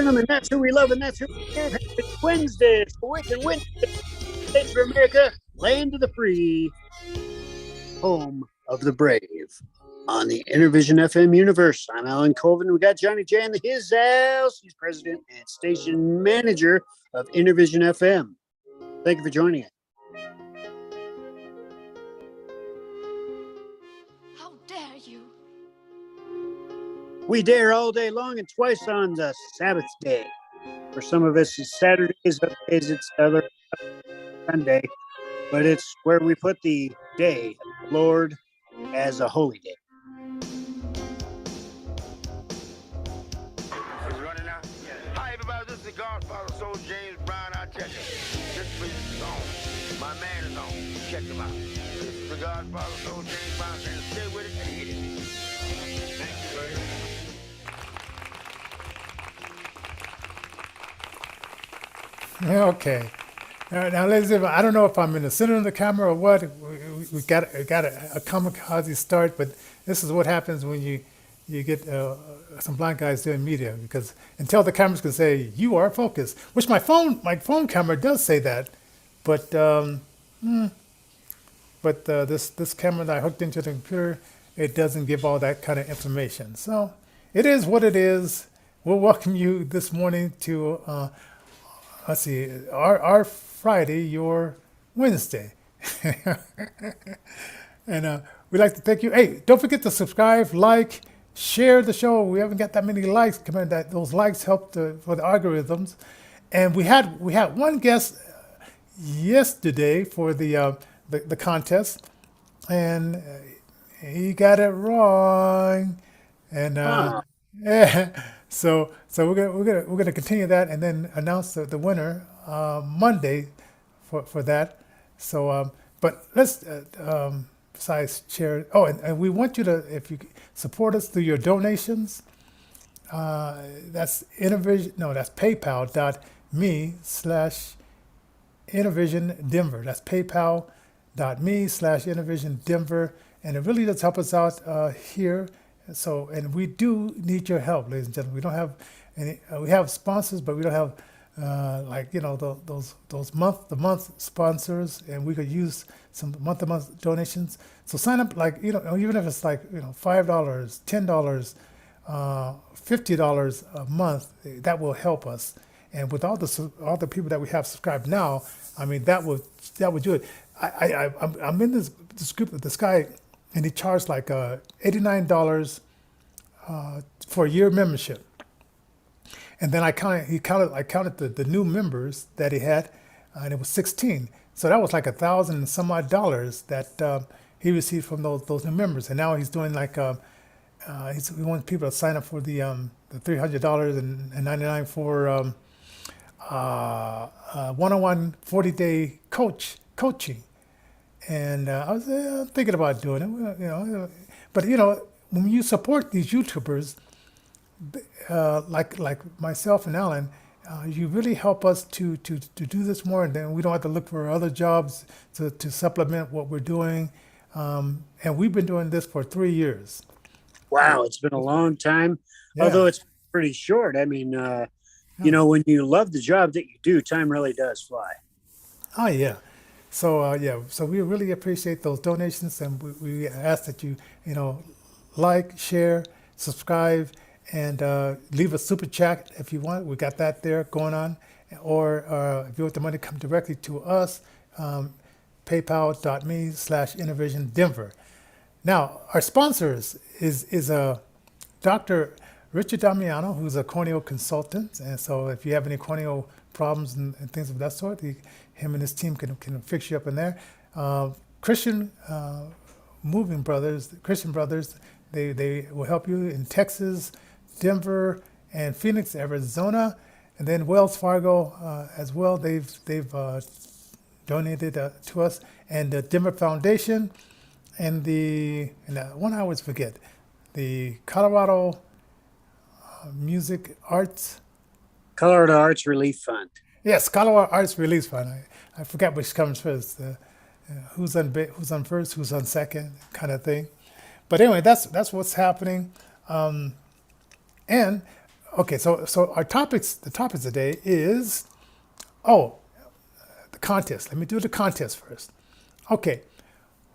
gentlemen, that's who we love and that's who we serve. Happy Wednesday, it's Wicked Wednesday, States of America, land of the free, home of the brave. On the Innervision FM universe, I'm Alan Colvin. We got Johnnie J in his house. He's president and station manager of Innervision FM. Thank you for joining us. How dare you? We dare all day long and twice on the Sabbath day. For some of us, it's Saturdays, other days it's other Sunday. But it's where we put the day of the Lord as a holy day. It's running out. Hi, everybody. This is the Godfather, Soul James Brown. I tell you, this is on. My man is on. Check him out. This is the Godfather, Soul James Brown. And stay with it and hit it. Thank you, buddy. Okay. Now, ladies and gentlemen, I don't know if I'm in the center of the camera or what. We got a kamikaze start, but this is what happens when you get some blind guys doing media, because until the cameras can say you are focused, which my phone camera does say that, but this camera that I hooked into the computer, it doesn't give all that kind of information. So it is what it is. We'll welcome you this morning to let's see, our Friday, your Wednesday. And we'd like to thank you. Hey, don't forget to subscribe, like, share the show. We haven't got that many likes. Those likes help for the algorithms. And we had one guest yesterday for the contest, and he got it wrong. And yeah, so we're gonna continue that and then announce the winner Monday for that. So but let's besides share. Oh, and we want you to, if you support us through your donations, that's Innervision. No, that's PayPal.me/InnervisionDenver. That's PayPal.me/InnervisionDenver, and it really does help us out here. So, and we do need your help, ladies and gentlemen. We don't have any. We have sponsors, but we don't have those month-to-month sponsors, and we could use some month-to-month donations. So sign up, even if it's like $5, $10, $50 a month, that will help us. And with all the people that we have subscribed now, I mean that would do it. I'm in this group with this guy, and he charged like $89 for a year membership. And then I counted the new members that he had, and it was 16. So that was like $1,000 and some odd dollars that he received from those new members. And now he's doing like he wants people to sign up for the $300 and $99 for one-on-one 40-day coaching. And I was thinking about doing it, But when you support these YouTubers, like myself and Alan, you really help us to do this more, and then we don't have to look for other jobs to supplement what we're doing. And we've been doing this for 3 years. Wow, it's been a long time, Yeah. although it's pretty short. I mean, when you love the job that you do, time really does fly. Oh yeah. So so we really appreciate those donations, and we ask that you like, share, subscribe, and leave a super chat if you want. We got that there going on. Or if you want the money to come directly to us, PayPal.me/InnervisionDenver. Now, our sponsors is Dr. Richard Damiano, who's a corneal consultant. And so if you have any corneal problems and things of that sort, him and his team can fix you up in there. Christian Brothers, they will help you in Texas, Denver, and Phoenix, Arizona, and then Wells Fargo as well. They've donated to us, and the Denver Foundation, and the one I always forget, the Colorado Colorado Arts Relief Fund. Yes, Colorado Arts Relief Fund. I forgot which comes first. Who's on first, who's on second, kind of thing. But anyway, that's what's happening. And Okay, so the topics today is the contest. Let me do the contest first. Okay,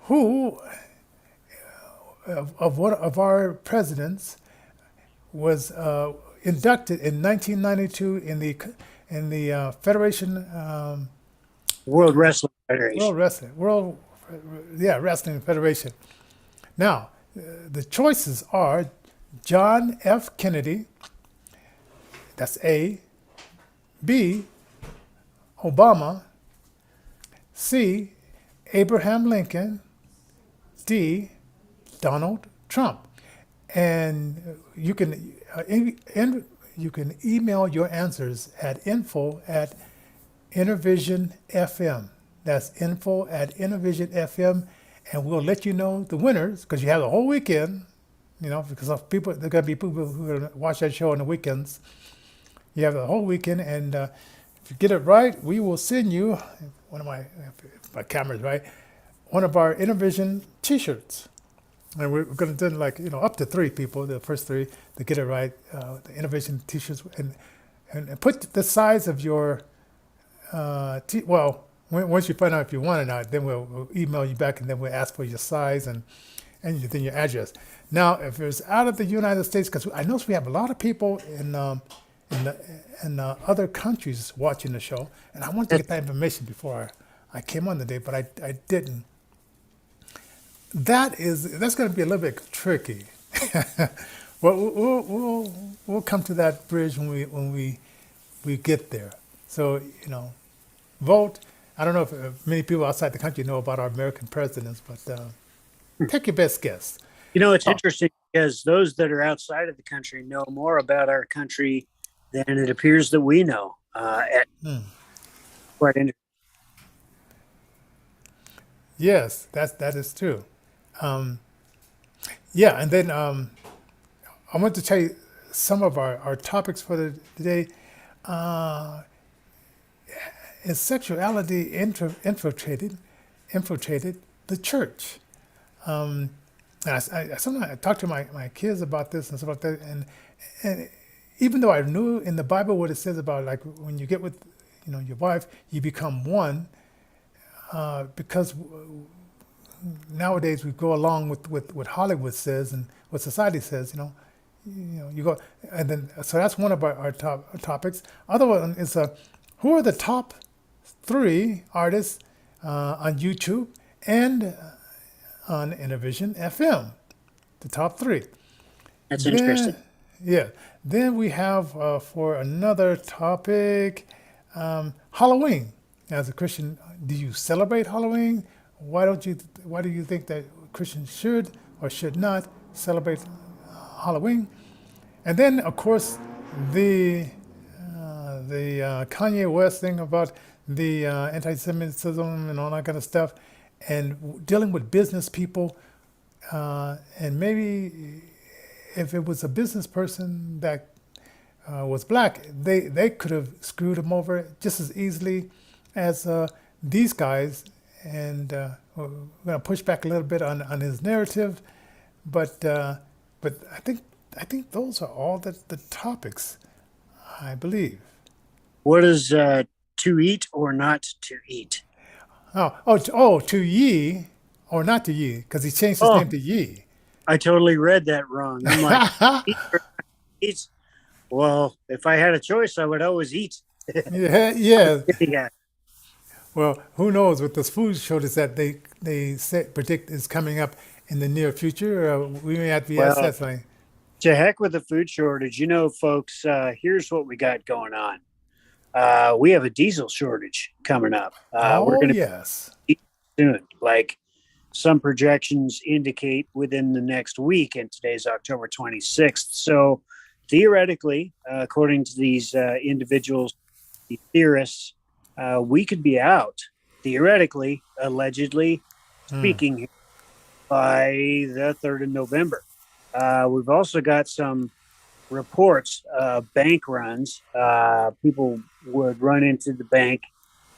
who of one of our presidents was inducted in 1992 in the Federation World Wrestling Federation. Wrestling Federation. Now, the choices are John F. Kennedy. That's A. B. Obama. C. Abraham Lincoln. D. Donald Trump. And you can you can email your answers at info@InnervisionFM. That's info@InnervisionFM, and we'll let you know the winners because you have the whole weekend. Because of people, there are going to be people who are going to watch that show on the weekends. You have the whole weekend, and if you get it right, we will send you if my camera's right, one of our Innervision T-shirts. And we're going to do up to 3 people, the first 3 to get it right, the Innervision T-shirts, and put the size of your once you find out if you want it or not, then we'll email you back, and then we'll ask for your size and then your address. Now, if it's out of the United States, because I know we have a lot of people in other countries watching the show, and I wanted to get that information before I came on today, but I didn't. That's going to be a little bit tricky. Well, we'll come to that bridge when we get there. So vote. I don't know if many people outside the country know about our American presidents, but take your best guess. It's interesting because those that are outside of the country know more about our country than it appears that we know. Quite interesting. Yes, that is true. And then I want to tell you some of our topics for today. Is sexuality infiltrated the church? And sometimes I talk to my kids about this and stuff like that, and even though I knew in the Bible what it says about when you get with your wife, you become one, because nowadays we go along with what Hollywood says and what society says. You go, and then so that's one of our topics. Other one is who are the top 3 artists on YouTube and on Innervision FM, the top 3. That's interesting. Yeah. Then we have for another topic, Halloween. As a Christian, do you celebrate Halloween? Why do you think that Christians should or should not celebrate Halloween? And then, of course, the Kanye West thing about the anti-Semitism and all that kind of stuff, and dealing with business people, and maybe if it was a business person that was black, they could have screwed him over just as easily as these guys. And we're going to push back a little bit on his narrative, but I think those are all the topics, I believe. What is to eat or not to eat? To ye or not to ye, because he changed his name to ye. I totally read that wrong. I'm like, eat. Well, if I had a choice, I would always eat. Yeah. Yeah. Well, who knows what this food shortage that they predict is coming up in the near future? We may have to be asked that thing. To heck with the food shortage. Folks, here's what we got going on. We have a diesel shortage coming up. We're going to eat soon. Like some projections indicate within the next week, and today's October 26th. So theoretically, according to these individuals, the theorists, we could be out, theoretically, allegedly speaking, by the 3rd of November. We've also got some reports of bank runs. People would run into the bank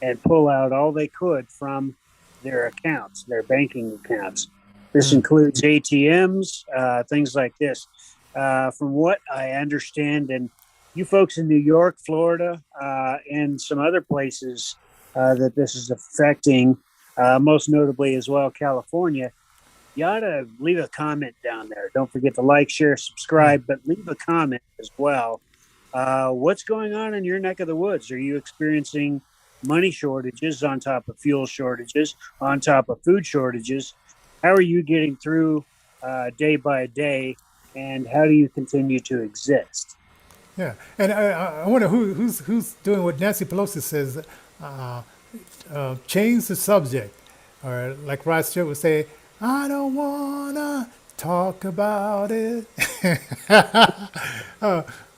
and pull out all they could from their accounts, their banking accounts. This includes ATMs, things like this. From what I understand, and you folks in New York, Florida, and some other places that this is affecting, most notably as well, California, you ought to leave a comment down there. Don't forget to like, share, subscribe, but leave a comment as well. What's going on in your neck of the woods? Are you experiencing money shortages on top of fuel shortages, on top of food shortages? How are you getting through day by day, and how do you continue to exist? Yeah, and I wonder who's doing what Nancy Pelosi says, change the subject, or like Rod Stewart would say, I don't wanna talk about it.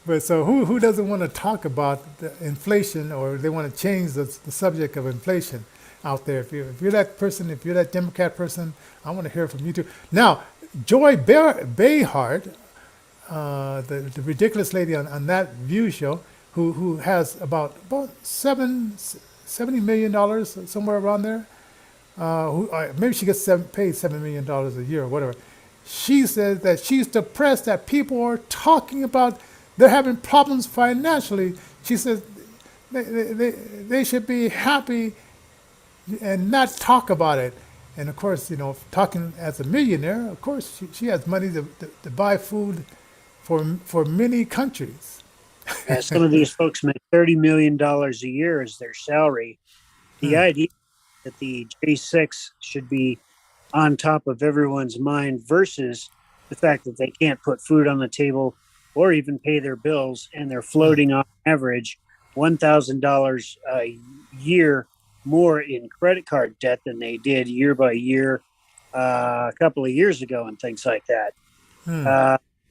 But so who doesn't want to talk about the inflation, or they want to change the subject of inflation out there? If you're that person, if you're that Democrat person, I want to hear from you too. Now, Joy Behar, the ridiculous lady on that View show, who has about $70 million, somewhere around there. Maybe she gets paid $7 million a year or whatever. She says that she's depressed that people are talking about they're having problems financially. She says they should be happy and not talk about it. And of course, talking as a millionaire, of course, she has money to buy food for many countries. Some of these folks make $30 million a year as their salary. The idea that the J6 should be on top of everyone's mind versus the fact that they can't put food on the table or even pay their bills, and they're floating on average $1,000 a year more in credit card debt than they did year by year a couple of years ago and things like that.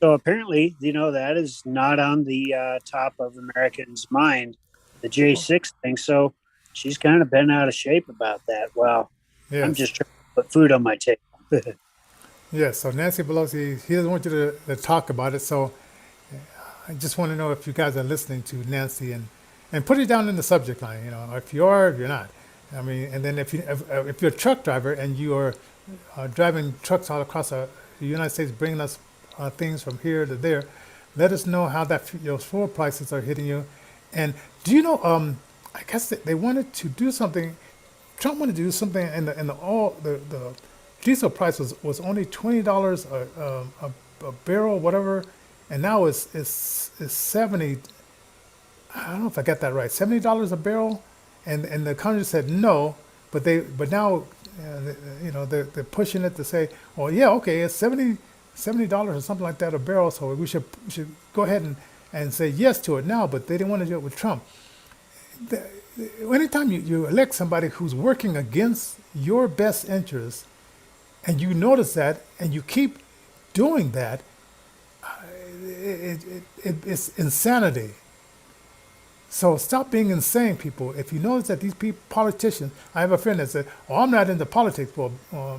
So apparently, that is not on the top of Americans' mind, the J6 thing. So she's kind of been out of shape about that. Well, yes. I'm just trying to put food on my table. Yes, so Nancy Pelosi, he doesn't want you to talk about it. So I just want to know if you guys are listening to Nancy, and put it down in the subject line, if you are, if you're not. I mean, and then if you're a truck driver and you are driving trucks all across the United States, bringing us things from here to there, let us know how those fuel prices are hitting you. And do you know? I guess they wanted to do something. Trump wanted to do something, and the diesel price was only $20 a barrel, whatever, and now it's 70. I don't know if I got that right. $70 a barrel, and the Congress said no, but now they're pushing it to say, well, yeah, okay, it's $70 or something like that a barrel, so we should go ahead and say yes to it now. But they didn't want to do it with Trump. Anytime you elect somebody who's working against your best interests, and you notice that, and you keep doing that, it's insanity. So stop being insane, people. If you notice that these politicians, I have a friend that said, "Oh, I'm not into politics." Well,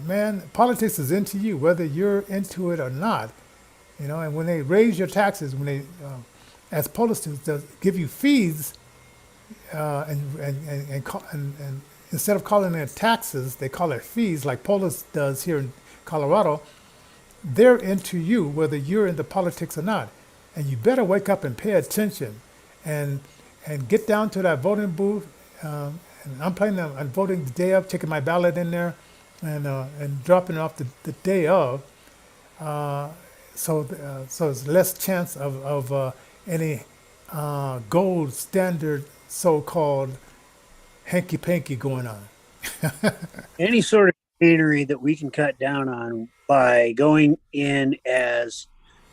man, politics is into you, whether you're into it or not. And when they raise your taxes, when they, as opposed to give you fees, and instead of calling it taxes, they call it fees, like Polis does here in Colorado. They're into you, whether you're into politics or not. And you better wake up and pay attention, and get down to that voting booth. And I'm planning on voting the day of, taking my ballot in there, and dropping it off the day of. So there's less chance of any gold standard so-called hanky-panky going on. Any sort of chicanery that we can cut down on by going in as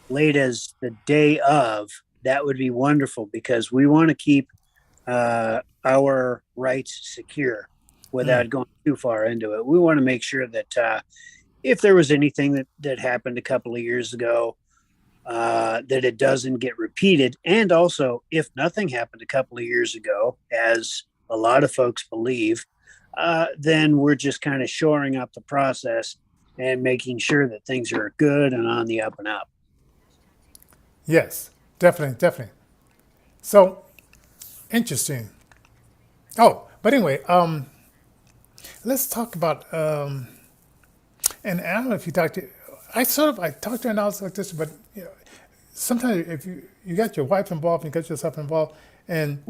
late as the day of, that would be wonderful, because we want to keep our rights secure without going too far into it. We want to make sure that if there was anything that happened a couple of years ago, that it doesn't get repeated. And also, if nothing happened a couple of years ago, as a lot of folks believe, then we're just kind of shoring up the process and making sure that things are good and on the up and up. Yes, definitely. So, interesting. Oh, but anyway, let's talk about, and I don't know if you talked to, I talked to her announcers like this, but sometimes if you got your wife involved, you got yourself involved, and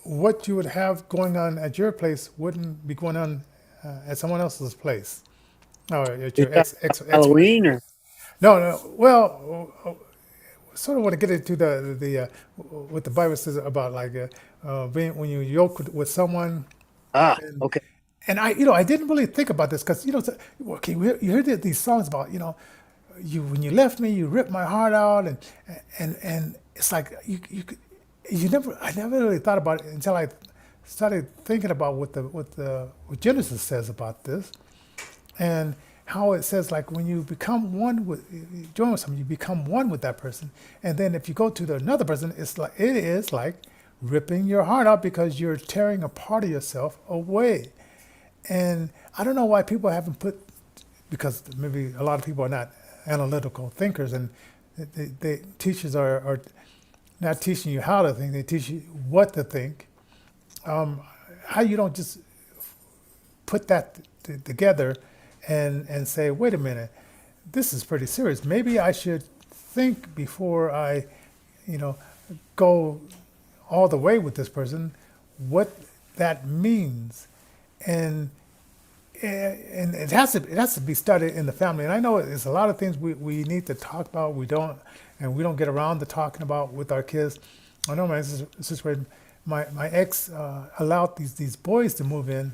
what you would have going on at your place wouldn't be going on at someone else's place, or at Is your that ex. Halloween or No, no. Well, sort of want to get into the what the Bible says about like being when you yoke with someone. okay. And I didn't really think about this because okay, you hear these songs about you when you left me, you ripped my heart out, and it's like you never I never really thought about it until I started thinking about what Genesis says about this, and how it says like when you become one with you join with someone, you become one with that person, and then if you go to another person, it is like ripping your heart out because you're tearing a part of yourself away. And I don't know why people haven't put, because maybe a lot of people are not analytical thinkers, and teachers are not teaching you how to think; they teach you what to think. How you don't just put that together and say, wait a minute, this is pretty serious. Maybe I should think before I, you know, go all the way with this person, what that means, and it has to be studied in the family. And I know there's a lot of things we need to talk about. We don't get around to talking about with our kids. I know my ex allowed these boys to move in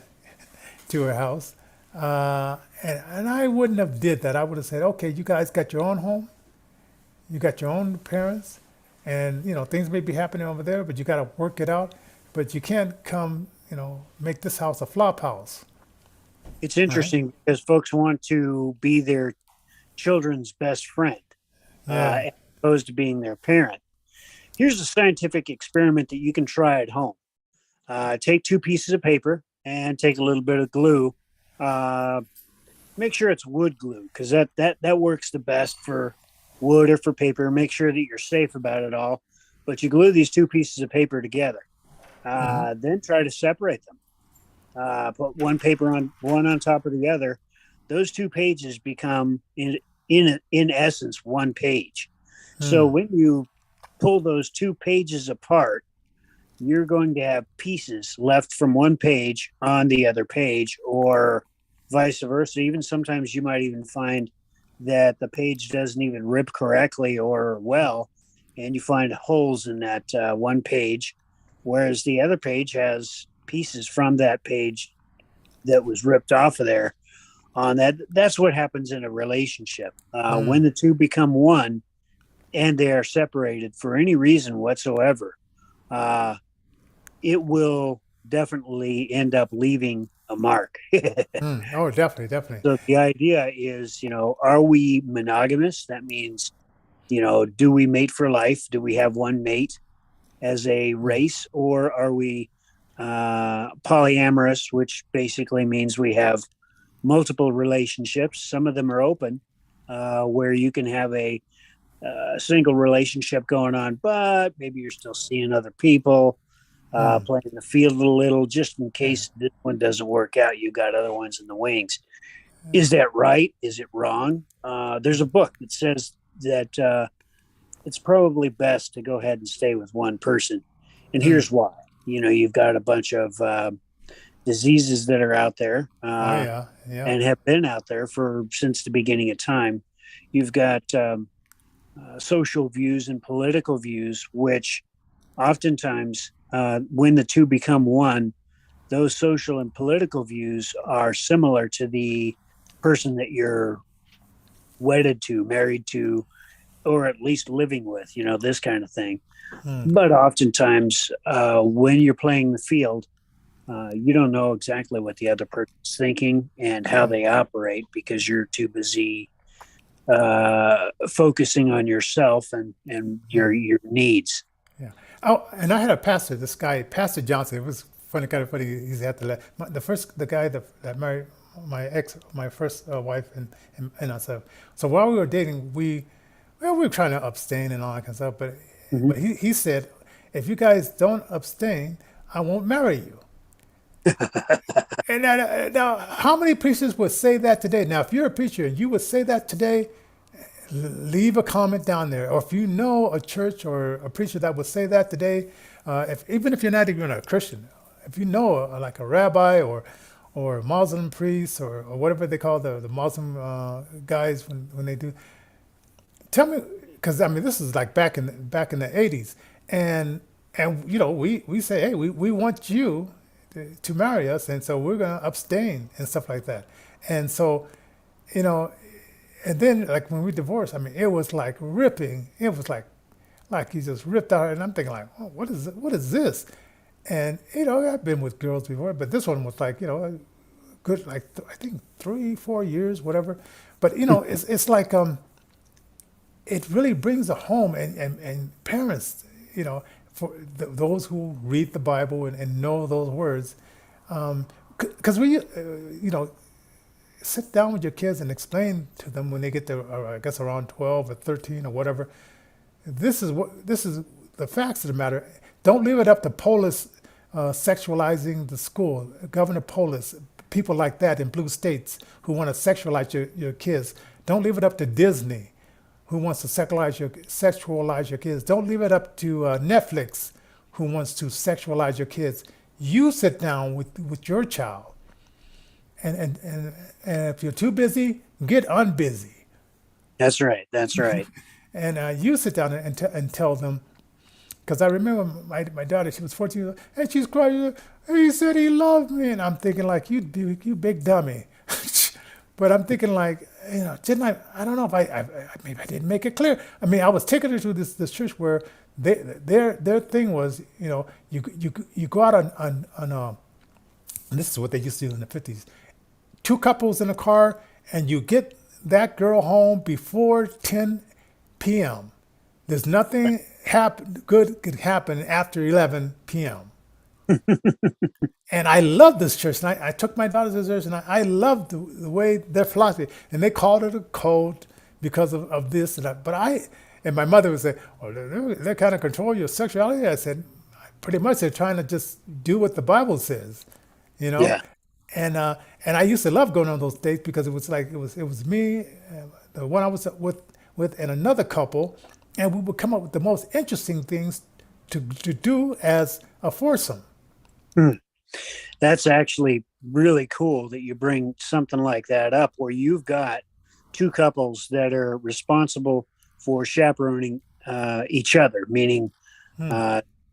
to her house, and I wouldn't have did that. I would have said, okay, you guys got your own home, you got your own parents, and things may be happening over there, but you got to work it out. But you can't come, make this house a flop house. It's All right? interesting because folks want to be their children's best friend, Yeah. as opposed to being their parent. Here's a scientific experiment that you can try at home. Take two pieces of paper and take a little bit of glue. Uh, Make sure it's wood glue because that works the best for wood or for paper. Make sure that you're safe about it all. But you glue these two pieces of paper together. Mm-hmm. Then try to separate them. Put one on top of the other. Those two pages become in essence one page. So Hmm. when you pull those two pages apart, you're going to have pieces left from one page on the other page, or vice versa. Even sometimes you might even find that the page doesn't even rip correctly or well, and you find holes in that one page, whereas the other page has pieces from that page that was ripped off of there. On that, that's what happens in a relationship when Hmm. the two become one and they are separated for any reason whatsoever. Uh, it will definitely end up leaving a mark. Hmm. Oh, definitely, definitely. So the idea is, are we monogamous? That means, do we mate for life? Do we have one mate as a Hmm. race, or are we polyamorous, which basically means we have multiple relationships? Some of them are open, where you can have a single relationship going on, but maybe you're still seeing other people, Hmm. playing the field a little, just in Yeah. case this one doesn't work out. You got other ones in the wings. Is that right? Is it wrong? There's a book that says that it's probably best to go ahead and stay with one person. And Hmm. here's why. You've got a bunch of diseases that are out there Oh yeah, yeah. and have been out there for since the beginning of time. You've got social views and political views, which oftentimes, when the two become one, those social and political views are similar to the person that you're wedded to, married to, or at least living with, this kind of thing. Hmm. But oftentimes, when you're playing the field, you don't know exactly what the other person's thinking and how Hmm. they operate because you're too busy focusing on yourself and Hmm. your needs. Yeah. Oh, and I had a pastor. This guy, Pastor Johnson. It was funny, kind of funny. He's had to let the guy that married my first wife, and myself. So while we were dating, we were trying to abstain and all that kind of stuff. But Mhm. but he said, if you guys don't abstain, I won't marry you. And now, how many preachers would say that today? Now, if you're a preacher and you would say that today, leave a comment down there. Or if you know a church or a preacher that would say that today, even if you're not even a Christian, if you know like a rabbi or a Muslim priest or whatever they call the Muslim guys when they do, tell me, because I mean this is like back in the 80s, and we say, hey, we want you to marry us, and so we're gonna abstain and stuff like that, and so you know, and then like when we divorced, I mean it was like ripping, it was like he just ripped out, and I'm thinking like, oh, what is this? And I've been with girls before, but this one was like a good like I think 3-4 years, whatever. But it's like it really brings a home and parents, for those who read the Bible and know those words, because we sit down with your kids and explain to them when they get to I guess around 12 or 13 or whatever. This is the facts of the matter. Don't leave it up to Polis sexualizing the school. Governor Polis, people like that in blue states who want to sexualize your kids. Don't leave it up to Disney, who wants to sexualize your kids. Don't leave it up to Netflix, who wants to sexualize your kids. You sit down with your child, and if you're too busy, get unbusy. That's right. That's right. And you sit down and tell them, because I remember my daughter, she was 14 years old, and she's crying, he said he loved me. And I'm thinking like, you big dummy. But I'm thinking like, didn't I don't know if maybe I didn't make it clear. I mean, I was taking her to this church where their thing was, you go out on and this is what they used to do in the 50s. Two couples in a car, and you get that girl home before 10 p.m. There's nothing good could happen after 11 p.m. And I love this church. And I took my daughter to this church, and I loved the way their philosophy. And they called it a cult because of this and that. And my mother would say, oh, they kind of control your sexuality. I said, pretty much they're trying to just do what the Bible says, Yeah. And I used to love going on those dates because it was like it was me, the one I was with, and another couple, and we would come up with the most interesting things to do as a foursome. That's actually really cool that you bring something like that up, where you've got two couples that are responsible for chaperoning each other, meaning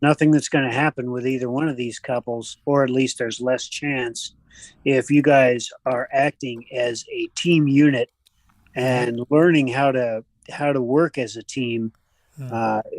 nothing that's going to happen with either one of these couples, or at least there's less chance if you guys are acting as a team unit and learning how to work as a team,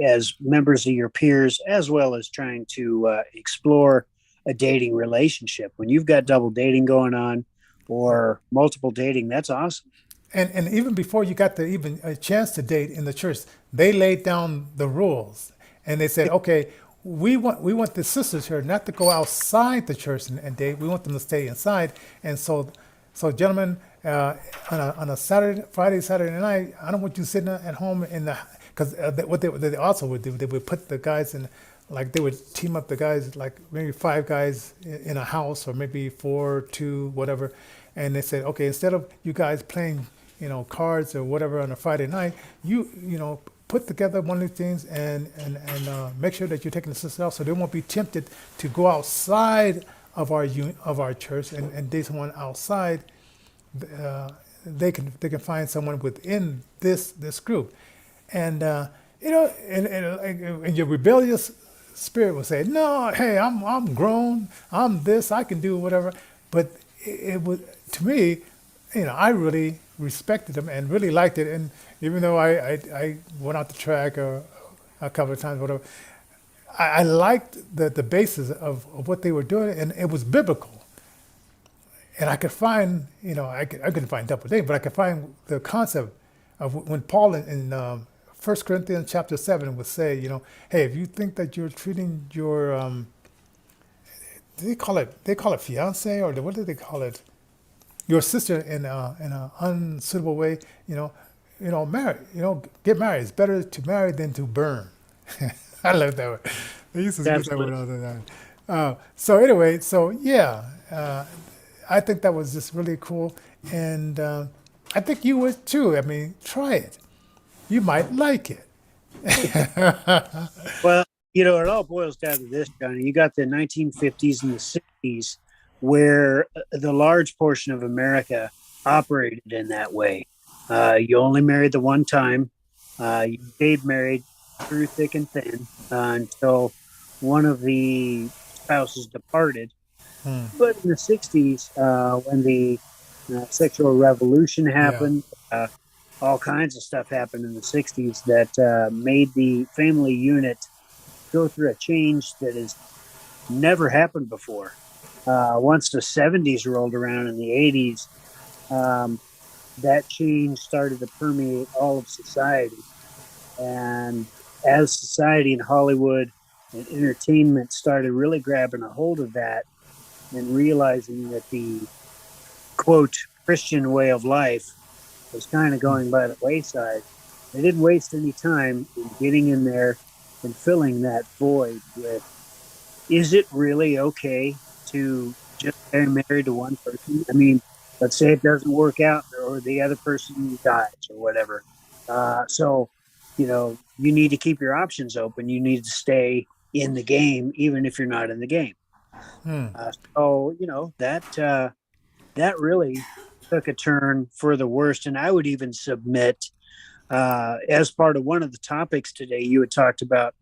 as members of your peers, as well as trying to explore a dating relationship. When you've got double dating going on or multiple dating, that's awesome. And even before you got even a chance to date in the church, they laid down the rules, and they said, okay, we want the sisters here not to go outside the church and date. We want them to stay inside. And so gentlemen, on a Friday, Saturday night, I don't want you sitting at home because what they also would do, they would put the guys in, like they would team up the guys, like maybe 5 guys in a house, or maybe 4, 2, whatever. And they said, okay, instead of you guys playing, cards or whatever on a Friday night, you put together one of these things and make sure that you're taking the sisters out, so they won't be tempted to go outside of our church and date someone outside. They can find someone within this group, and and your rebellious spirit will say, no, hey, I'm grown, I'm this, I can do whatever. But it was, to me, I really respected them and really liked it. And even though I went out the track a couple of times, whatever, I liked the basis of what they were doing, and it was biblical. And I could find, I couldn't find double dating, but I could find the concept of when Paul in 1 Corinthians chapter 7 would say, hey, if you think that you're treating your, they call it fiance, or what do they call it? Your sister in an unsuitable way, marry, get married. It's better to marry than to burn. I love that word. They used to use that word all the time. So anyway, I think that was just really cool, and I think you would too. I mean, try it. you might like it. Well, it all boils down to this, Johnny. You got the 1950s and the 60s where the large portion of America operated in that way. You only married the one time. You stayed married through thick and thin until one of the spouses departed. But in the 60s, when the sexual revolution Yeah. happened, all kinds of stuff happened in the 60s that made the family unit go through a change that has never happened before. Once the 70s rolled around in the 80s, that change started to permeate all of society. And as society and Hollywood and entertainment started really grabbing a hold of that and realizing that the quote Christian way of life was kind of going by the wayside, they didn't waste any time in getting in there and filling that void with, is it really okay to just stay married to one person? I mean, let's say it doesn't work out or the other person dies or whatever. So, you need to keep your options open. You need to stay in the game, even if you're not in the game. That really took a turn for the worst. And I would even submit, as part of one of the topics today, you had talked about,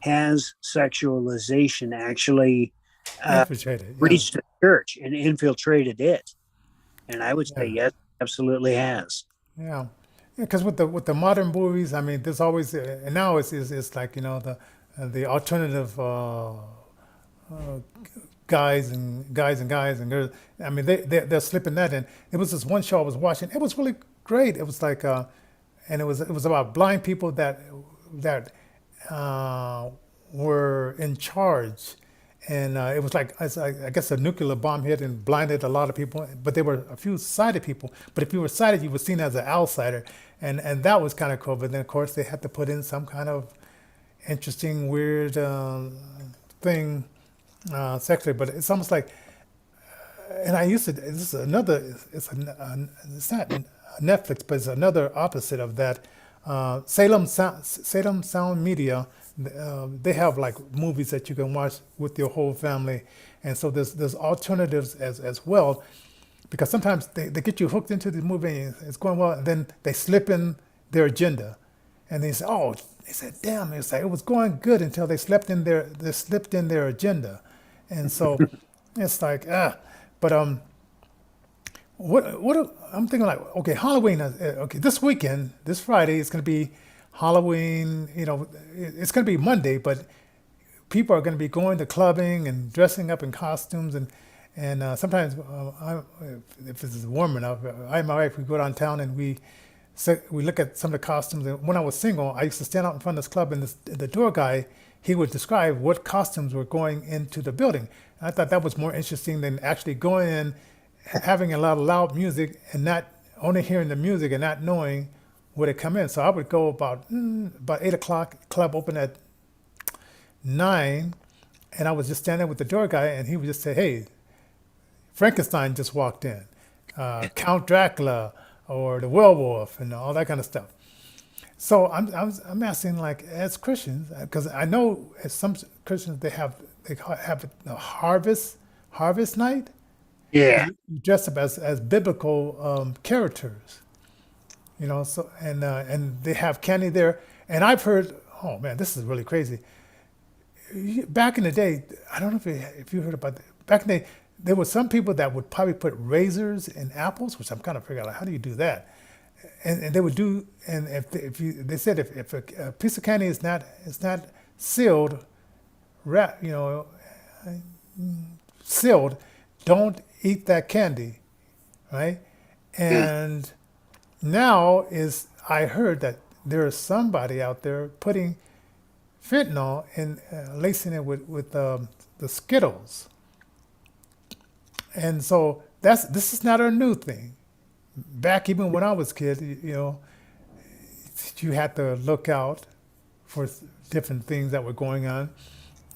has sexualization actually Infiltrated. Yeah. reached the church and infiltrated it? And I would say, Yeah. yes, absolutely has. Yeah. Because with the modern movies, I mean, there's always and now it's like the alternative guys and girls. I mean, they're slipping that in. It was this one show I was watching. It was really great. It was like and it was about blind people that were in charge, and it was like I guess a nuclear bomb hit and blinded a lot of people. But there were a few sighted people. But if you were sighted, you were seen as an outsider, and that was kind of cool. But then of course they had to put in some kind of interesting, weird thing sexually. But it's almost like, and I used to. This is another. It's not Netflix, but it's another opposite of that. Salem Sound Media. They have like movies that you can watch with your whole family, and so there's alternatives as well, because sometimes they get you hooked into the movie and it's going well, and then they slip in their agenda, and they say, oh, they said, damn, it's like it was going good until they slipped in their agenda, and so it's like but I'm thinking like, okay, Halloween. Okay, this weekend, this Friday, is going to be Halloween. It's going to be Monday, but people are going to be going to clubbing and dressing up in costumes, and sometimes if it's warm enough, I and my wife, we go downtown and we look at some of the costumes. And when I was single, I used to stand out in front of this club, and the door guy, he would describe what costumes were going into the building. And I thought that was more interesting than actually going in, having a lot of loud music and not only hearing the music and not knowing where to come in. So I would go about 8 o'clock. Club opened at 9, and I was just standing with the door guy, and he would just say, "Hey, Frankenstein just walked in, Count Dracula, or the werewolf, and all that kind of stuff." So I'm asking, like, as Christians, because I know as some Christians they have a harvest night. Yeah. You dress up as biblical characters, So and they have candy there, and I've heard. Oh man, this is really crazy. Back in the day, I don't know if you heard about that. Back in the day, there were some people that would probably put razors in apples, which I'm kind of figuring out, like, how do you do that? And they would do, and they said if a piece of candy is not sealed, wrap, sealed, don't eat that candy, right? And now I heard that there is somebody out there putting fentanyl and lacing it with the Skittles, and so this is not a new thing. Back even when I was a kid, you had to look out for different things that were going on,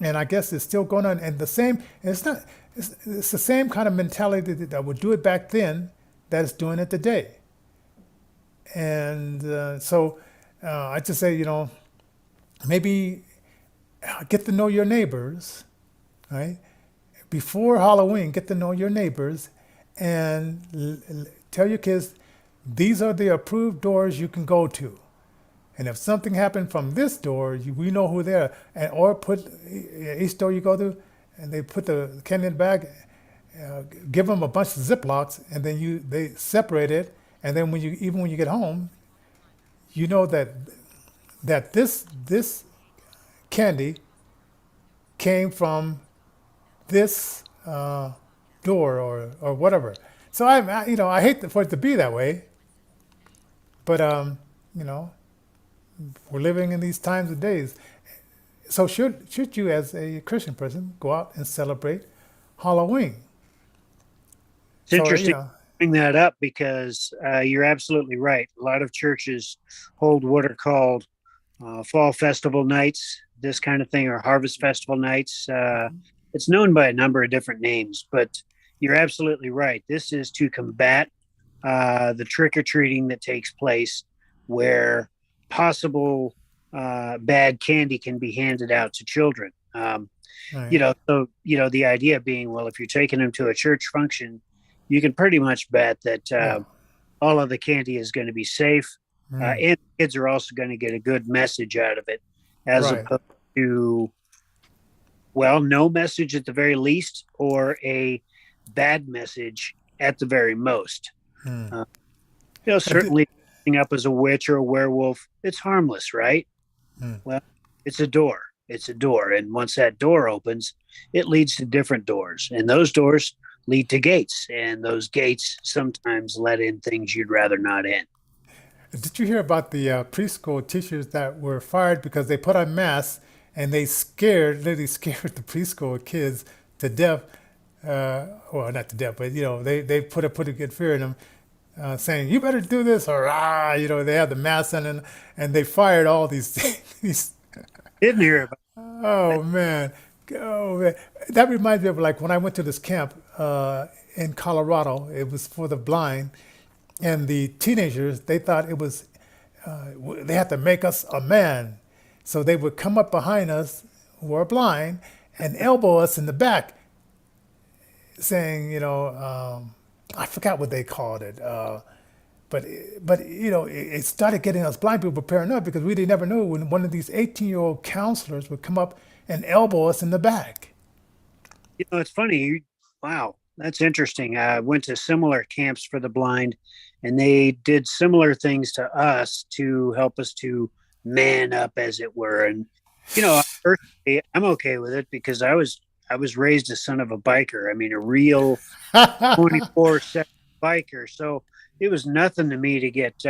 and I guess it's still going on. And it's not. It's the same kind of mentality that would do it back then that is doing it today. And so I just say, maybe get to know your neighbors, right? Before Halloween, get to know your neighbors and tell your kids these are the approved doors you can go to. And if something happened from this door, we know who they are. And or put each door you go to, and they put the candy in the bag, give them a bunch of Ziplocs, and then they separate it. And then when you get home, you know that this candy came from this door or whatever. So I hate for it to be that way, but we're living in these times and days. So should you, as a Christian person, go out and celebrate Halloween? It's interesting to bring that up because you're absolutely right. A lot of churches hold what are called fall festival nights, this kind of thing, or harvest festival nights. It's known by a number of different names, but you're absolutely right. This is to combat the trick-or-treating that takes place where possible bad candy can be handed out to children. Right. The idea being, well, if you're taking them to a church function, you can pretty much bet that all of the candy is going to be safe. And kids are also going to get a good message out of it, as opposed to, well, no message at the very least, or a bad message at the very most. Certainly up as a witch or a werewolf, it's harmless, right? Well, it's a door. It's a door. And once that door opens, it leads to different doors. And those doors lead to gates. And those gates sometimes let in things you'd rather not in. Did you hear about the preschool teachers that were fired because they put on masks and they literally scared the preschool kids to death? Well, not to death, but they put a pretty good fear in them, saying you better do this or they have the masks on and they fired all these these. Didn't hear about. Oh man, that reminds me of like when I went to this camp in Colorado. It was for the blind. And the teenagers, they thought it was, they had to make us a man. So they would come up behind us, who are blind, and elbow us in the back, saying, I forgot what they called it. But it started getting us blind people paranoid because we never knew when one of these 18-year-old counselors would come up and elbow us in the back. It's funny. Wow. That's interesting. I went to similar camps for the blind, and they did similar things to us to help us to man up, as it were. And, personally, I'm okay with it because I was raised a son of a biker. I mean, a real 24/7 biker. So it was nothing to me to get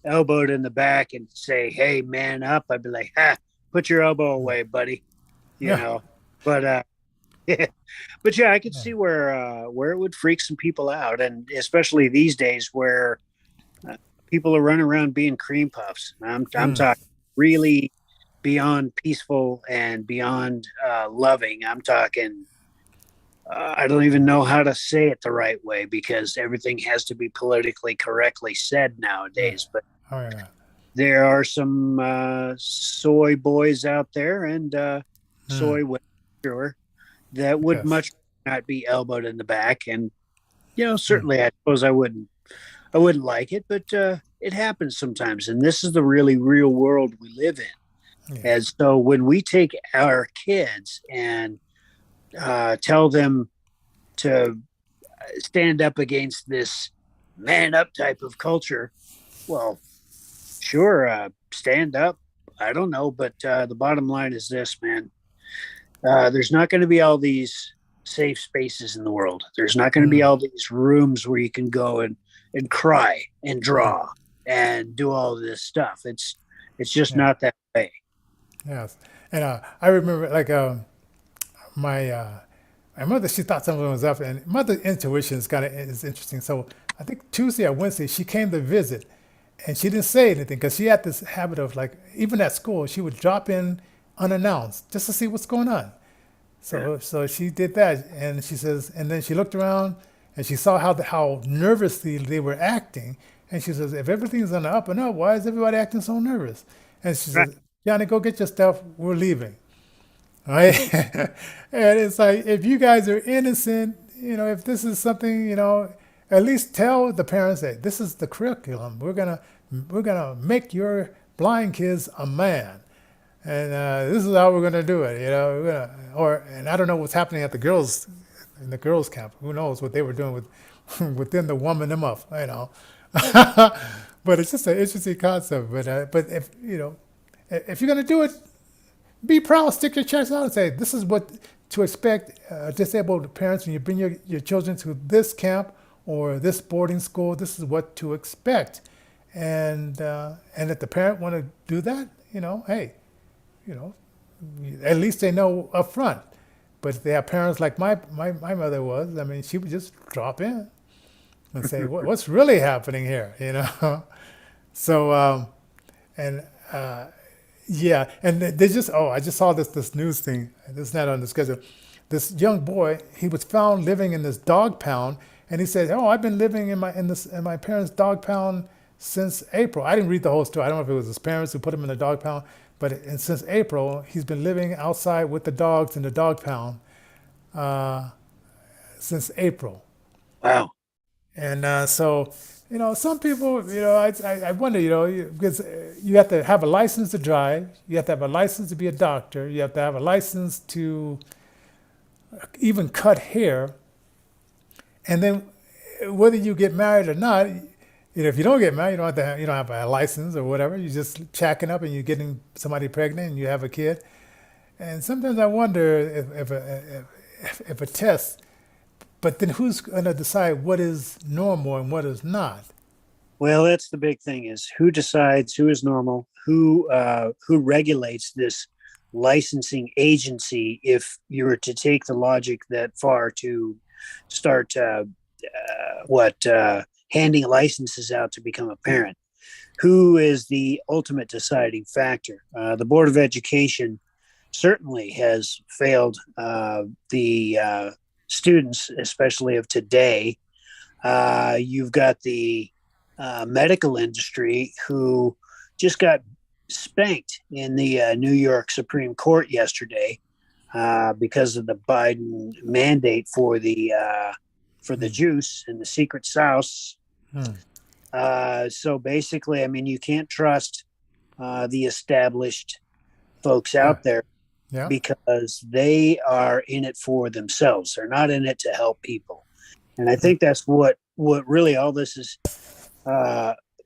elbowed in the back and say, "Hey, man up." I'd be like, put your elbow away, buddy. But but yeah, I could see where it would freak some people out, and especially these days where people are running around being cream puffs. I'm talking really beyond peaceful and beyond loving. I'm talking. I don't even know how to say it the right way because everything has to be politically correctly said nowadays. But there are some soy boys out there and soy women, sure, that would much not be elbowed in the back. And, certainly I suppose I wouldn't like it, but it happens sometimes. And this is the really real world we live in. Yeah. And so when we take our kids and tell them to stand up against this man up type of culture, well, sure, stand up. I don't know, but the bottom line is this, man. There's not going to be all these safe spaces in the world. There's not going to be all these rooms where you can go and cry and draw and do all this stuff. It's just not that way. Yes. And I remember like my mother, she thought something was up, and mother intuition is interesting. So I think Tuesday or Wednesday, she came to visit, and she didn't say anything because she had this habit of like, even at school, she would drop in unannounced just to see what's going on. So she did that, and she says, and then she looked around and she saw how nervously they were acting, And she says, if everything's on the up and up, why is everybody acting so nervous? And she Right. says, Johnny, go get your stuff. We're leaving. Right? And it's like, if you guys are innocent, if this is something, at least tell the parents that this is the curriculum. We're gonna make your blind kids a man, and this is how we're gonna do it. And I don't know what's happening at the girls in the girls' camp. Who knows what they were doing with within the woman them up. But it's just an interesting concept. But if you're gonna do it, be proud, stick your chest out and say, this is what to expect disabled parents when you bring your children to this camp or this boarding school. This is what to expect. And if the parent want to do that, hey, you know, at least they know up front. But if they have parents like my mother was, I mean, she would just drop in and say, what's really happening here? So, and yeah, and they just, I just saw this news thing. This is not on the schedule. This young boy, he was found living in this dog pound, and he said, I've been living in my parents' dog pound since April. I didn't read the whole story. I don't know if it was his parents who put him in the dog pound, but since April, he's been living outside with the dogs in the dog pound since April. Wow. And so, some people, I wonder, because you have to have a license to drive, you have to have a license to be a doctor, you have to have a license to even cut hair, and then whether you get married or not, if you don't get married, you don't have a license or whatever. You're just checking up and you're getting somebody pregnant and you have a kid. And sometimes I wonder if a test, but then who's going to decide what is normal and what is not? Well, that's the big thing: is who decides who is normal, who regulates this licensing agency. If you were to take the logic that far to start handing licenses out to become a parent, who is the ultimate deciding factor? The Board of Education certainly has failed the students, especially of today. You've got the medical industry who just got spanked in the New York Supreme Court yesterday because of the Biden mandate for the juice and the secret sauce. So basically, I mean, you can't trust the established folks out there because they are in it for themselves. They're not in it to help people. And I think that's what really all this is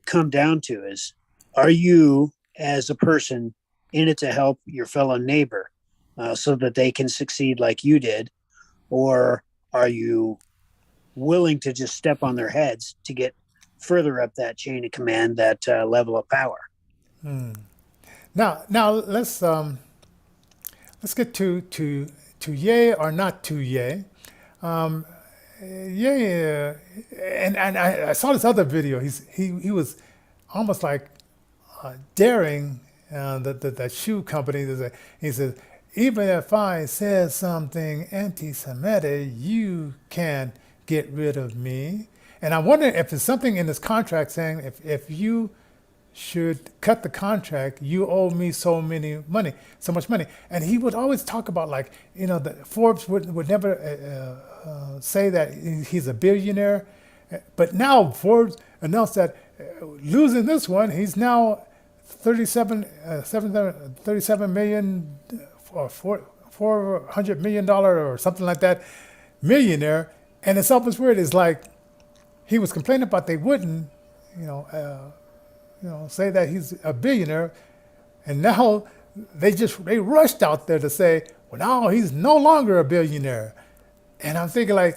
come down to is, are you as a person in it to help your fellow neighbor so that they can succeed like you did? Or are you willing to just step on their heads to get further up that chain of command, that level of power? Now let's get to yay or not to yay. Yay, and I saw this other video. He was almost like daring the shoe company. He says, even if I said something anti-Semitic, you can't get rid of me. And I wonder if there's something in this contract saying if you should cut the contract, you owe me so much money. And he would always talk about the Forbes would never say that he's a billionaire. But now Forbes announced that losing this one, he's now 37 million or $400 million or something like that millionaire. And it's almost weird. It's like he was complaining about they wouldn't, say that he's a billionaire, and now they rushed out there to say, well, now he's no longer a billionaire. And I'm thinking man,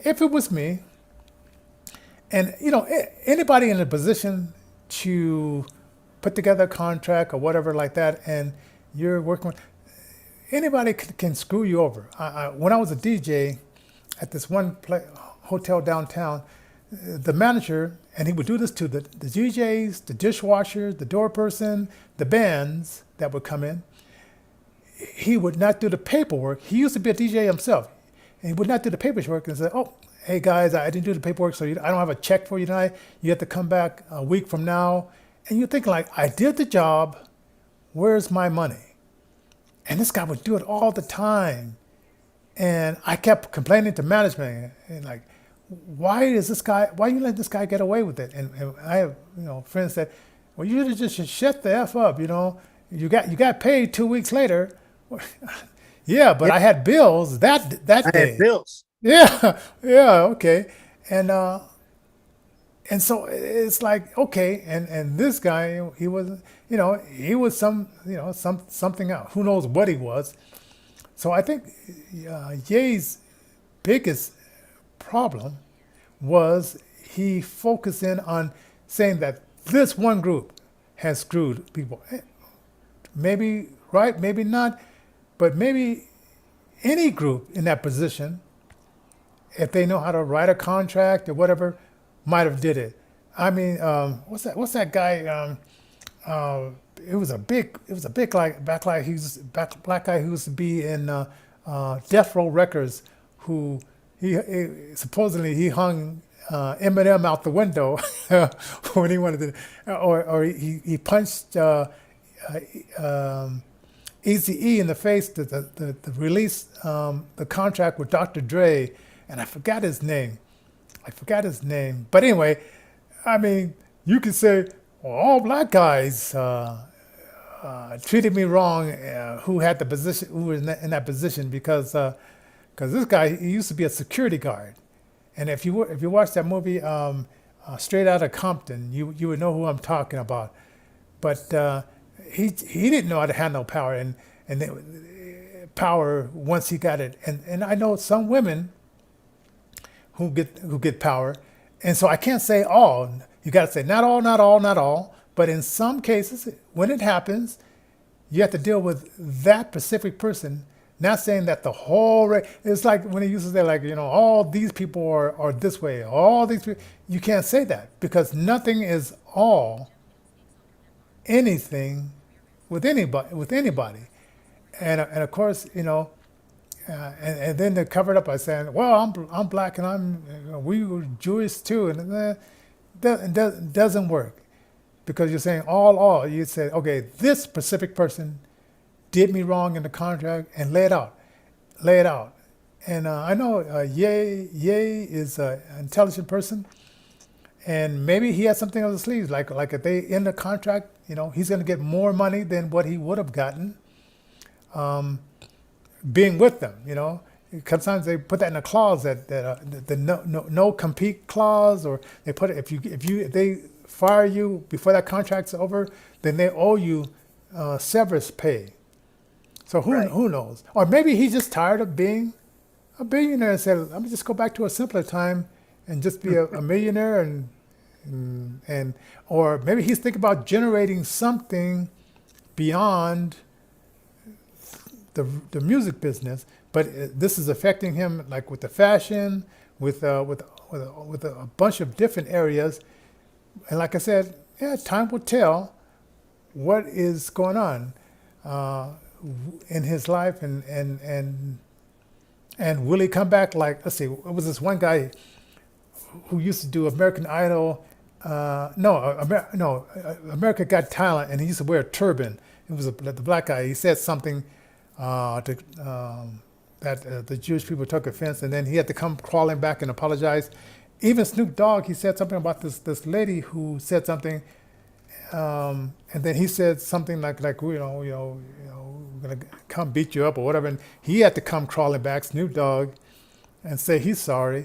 if it was me, and anybody in a position to put together a contract or whatever like that, and you're working with anybody can screw you over. When I was a DJ at this one hotel downtown, the manager, and he would do this to the DJs, the dishwasher, the door person, the bands that would come in. He would not do the paperwork. He used to be a DJ himself, and he would not do the paperwork and say, hey guys, I didn't do the paperwork, so I don't have a check for you tonight. You have to come back a week from now. And you're thinking like, I did the job. Where's my money? And this guy would do it all the time. And I kept complaining to management and like, why you let this guy get away with it? And I have, friends that, well, you should have just shut the F up, You got paid 2 weeks later. Yeah, but I had bills that day. I had bills. Yeah, okay. And so it's like, okay, and this guy, he was, he was something else. Who knows what he was. So I think Ye's biggest problem was he focused in on saying that this one group has screwed people. Maybe right, maybe not, but maybe any group in that position, if they know how to write a contract or whatever, might have did it. I mean, what's that guy? It was a big black guy who used to be in Death Row Records, who he supposedly he hung Eminem out the window when he wanted to, or he punched Eazy-E in the face to release the contract with Dr. Dre, and I forgot his name. But anyway, I mean, you could say, well, all black guys treated me wrong. Who had the position? Who was in that position? Because this guy, he used to be a security guard, and if you watch that movie Straight Outta Compton, you would know who I'm talking about. But he didn't know how to handle power, and power once he got it. And I know some women who get power, and so I can't say all. You got to say not all. But in some cases, when it happens, you have to deal with that specific person. Not saying that the whole it's like when he used to say like, all these people are this way. All these people, you can't say that because nothing is all anything with anybody. And of course, and then they covered up by saying, well, I'm black and we were Jewish too, and it doesn't work. Because you're saying all, you say, okay, this specific person did me wrong in the contract, and lay it out. And I know Ye is an intelligent person, and maybe he has something on his sleeves. Like if they end the contract, he's going to get more money than what he would have gotten being with them. Sometimes they put that in a clause that the no compete clause, or they put it if they fire you before that contract's over, then they owe you severance pay. So who knows? Or maybe he's just tired of being a billionaire and said, let me just go back to a simpler time and just be a millionaire, and or maybe he's thinking about generating something beyond the music business. But this is affecting him, like with the fashion, with a bunch of different areas. And like I said, time will tell what is going on in his life, and will he come back? Like, let's see, it was this one guy who used to do American Idol. America Got Talent, and he used to wear a turban. It was the black guy. He said something that the Jewish people took offense, and then he had to come crawling back and apologize. Even Snoop Dogg, he said something about this lady who said something, and then he said something like we're gonna come beat you up or whatever, and he had to come crawling back, Snoop Dogg, and say he's sorry.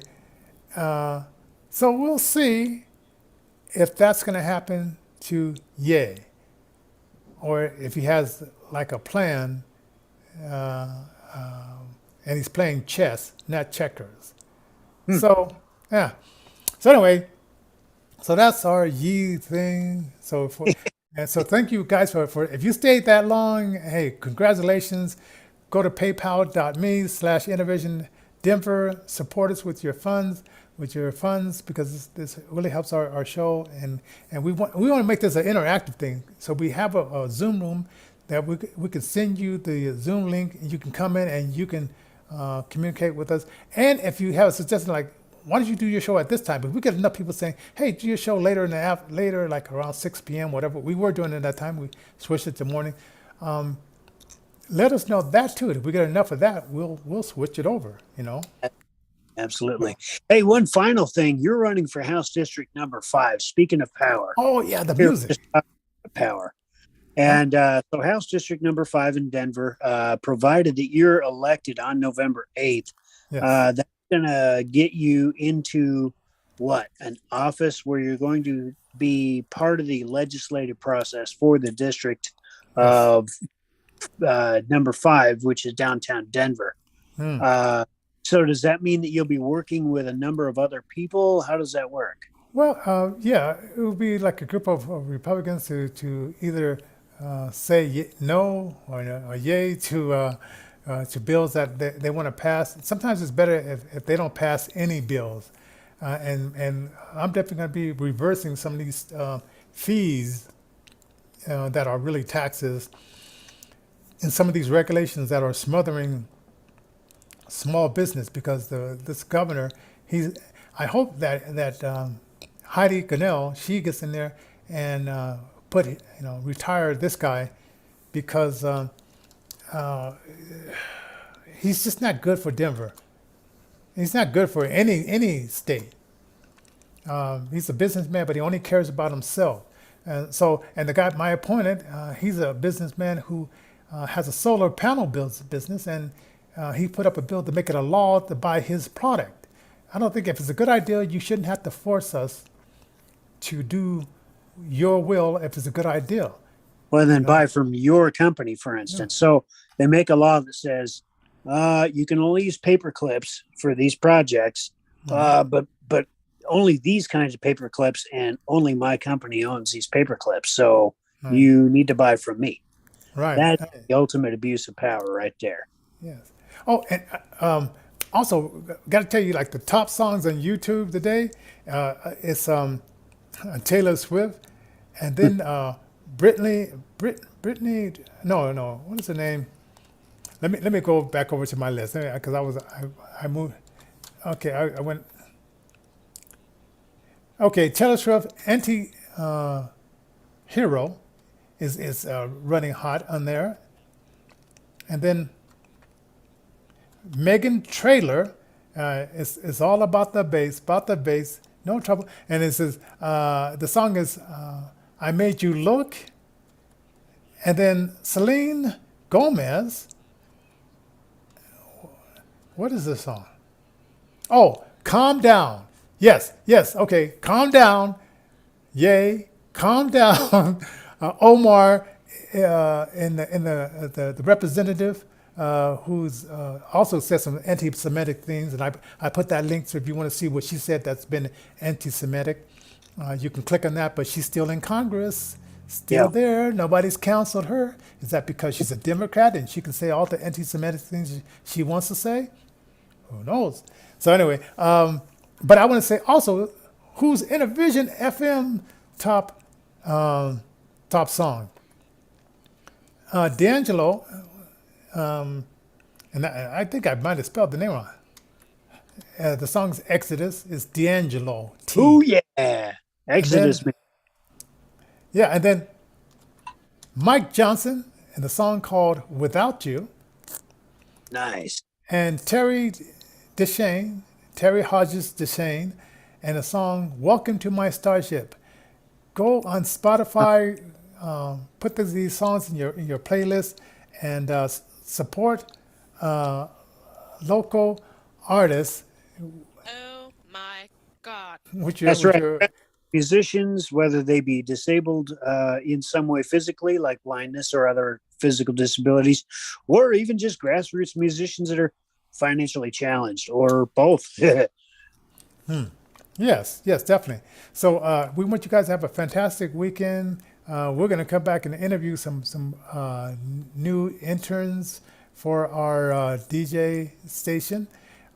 So we'll see if that's gonna happen to Ye, or if he has like a plan, and he's playing chess, not checkers. So yeah. So anyway, so that's our Ye thing. So and so thank you guys for if you stayed that long. Hey, congratulations. Go to paypal.me/InnervisionDenver. Support us with your funds, because this really helps our show, and we want to make this an interactive thing. So we have a Zoom room that we can send you the Zoom link, and you can come in and you can communicate with us. And if you have a suggestion like, why don't you do your show at this time? But we get enough people saying, hey, do your show later in the later, like around 6 p.m., whatever. We were doing it at that time. We switched it to morning. Let us know that too. If we get enough of that, we'll switch it over, you know. Absolutely. Hey, one final thing. You're running for House District number 5. Speaking of power. Oh, yeah, the music. Power. And so House District number 5 in Denver, provided that you're elected on November 8th, Yes. that's going to get you into what? An office where you're going to be part of the legislative process for the district of number 5, which is downtown Denver. So does that mean that you'll be working with a number of other people? How does that work? Well, yeah, it would be like a group of Republicans to either say no or yay to bills that they want to pass. Sometimes it's better if they don't pass any bills. And I'm definitely going to be reversing some of these fees that are really taxes, and some of these regulations that are smothering small business, because this governor, I hope that Heidi Gannell, she gets in there and retire this guy, because he's just not good for Denver. He's not good for any state. He's a businessman, but he only cares about himself. And the guy, my opponent, he's a businessman who has a solar panel business, and he put up a bill to make it a law to buy his product. I don't think if it's a good idea, you shouldn't have to force us to do your will if it's a good idea. Well, then buy from your company, for instance. Yeah. So they make a law that says you can only use paper clips for these projects, but only these kinds of paper clips, and only my company owns these paper clips. So you need to buy from me. Right. That's the ultimate abuse of power right there. Yes. Oh, and also got to tell you, like the top songs on YouTube today, it's Taylor Swift, and then Brittany. No, what is her name? Let me go back over to my list, because I moved. Okay, I went. Okay, Taylor Swift, Anti-Hero is running hot on there, and then Megan Traylor is all about the bass, no trouble. And it says, the song is I Made You Look. And then Selena Gomez, what is this song? Oh, Calm Down. Yes, okay, Calm Down. Yay, Calm Down. Omar, in the representative, who's also said some anti-Semitic things, and I put that link, so if you want to see what she said that's been anti-Semitic, you can click on that. But she's still in Congress, still there. Nobody's counseled her. Is that because she's a Democrat and she can say all the anti-Semitic things she wants to say? Who knows? So anyway, but I want to say also, who's DBInnervisionFM top song? D'Angelo. And I think I might have spelled the name wrong. The song's Exodus is D'Angelo T. Oh yeah, Exodus. And then Mike Johnson and the song called Without You. Nice. And Terry Hodges Deshane, and the song Welcome to My Starship. Go on Spotify, put these songs in your playlist, and support local artists. Oh my God! That's right. Musicians, whether they be disabled in some way physically, like blindness or other physical disabilities, or even just grassroots musicians that are financially challenged, or both. Yes, definitely. So we want you guys to have a fantastic weekend. We're going to come back and interview some new interns for our DJ station.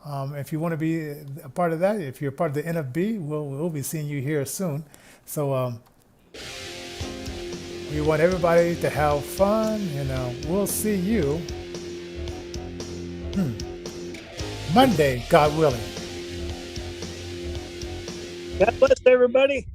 If you want to be a part of that, if you're part of the NFB, we'll be seeing you here soon. So we want everybody to have fun, and we'll see you Monday, God willing. God bless everybody.